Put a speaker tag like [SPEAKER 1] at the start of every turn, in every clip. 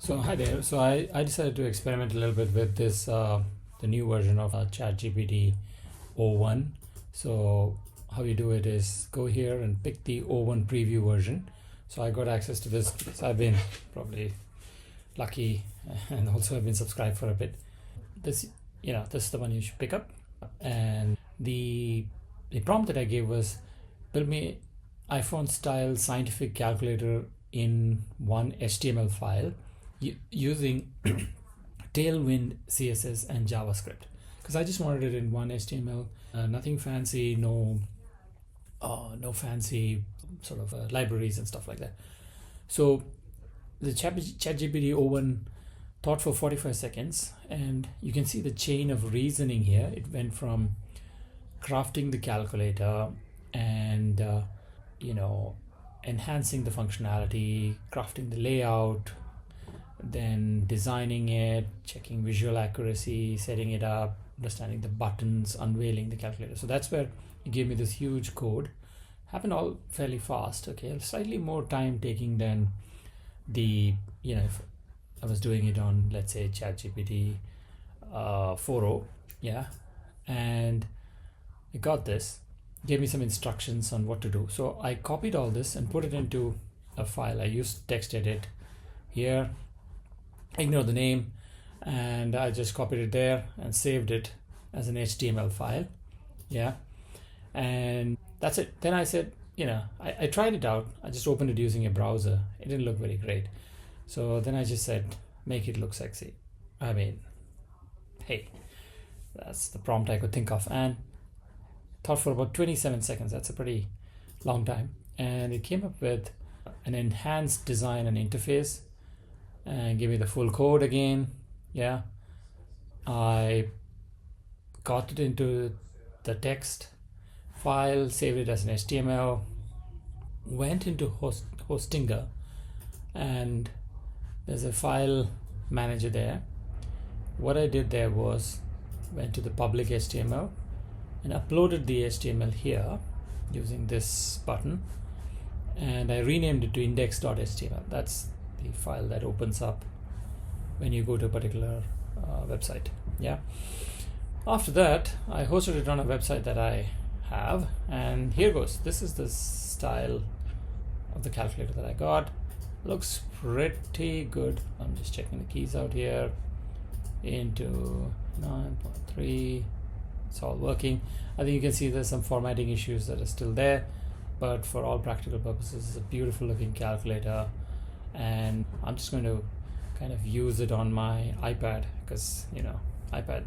[SPEAKER 1] So hi there. So I decided to experiment a little bit with this the new version of Chat GPT O1. So how you do it is go here and pick the O1 preview version. So I got access to this because I've been probably lucky and also I've been subscribed for a bit. This this is the one you should pick up. And the prompt that I gave was build me iPhone-style scientific calculator in one HTML file using Tailwind, CSS, and JavaScript, because I just wanted it in one HTML, nothing fancy, no fancy sort of libraries and stuff like that. So the ChatGPT O1 thought for 45 seconds, and you can see the chain of reasoning here. It went from crafting the calculator and enhancing the functionality, crafting the layout, then designing it, checking visual accuracy, setting it up, understanding the buttons, unveiling the calculator. So that's where it gave me this huge code. Happened all fairly fast. Okay, slightly more time taking than the if I was doing it on, let's say, ChatGPT 4.0. Yeah, and it got this, gave me some instructions on what to do. So I copied all this and put it into a file. I used text edit here, ignore the name, and I just copied it there and saved it as an HTML file. Yeah, and that's it. Then I said, I tried it out. I just opened it using a browser. It didn't look very great. So then I just said, make it look sexy. I mean, hey, that's the prompt I could think of, and thought for about 27 seconds. That's a pretty long time. And it came up with an enhanced design and interface and give me the full code again. Yeah, I got it into the text file, saved it as an HTML, went into Hostinger, and there's a file manager there. What I did there was went to the public HTML and uploaded the HTML here using this button, and I renamed it to index.html. That's the file that opens up when you go to a particular website. Yeah. After that, I hosted it on a website that I have, and here goes. This is the style of the calculator that I got. Looks pretty good. I'm just checking the keys out here. Into 9.3. It's all working. I think you can see there's some formatting issues that are still there, but for all practical purposes, it's a beautiful looking calculator. And I'm just going to kind of use it on my iPad because iPad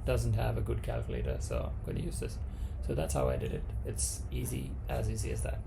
[SPEAKER 1] doesn't have a good calculator, so I'm going to use this. So that's how I did it. It's easy as that.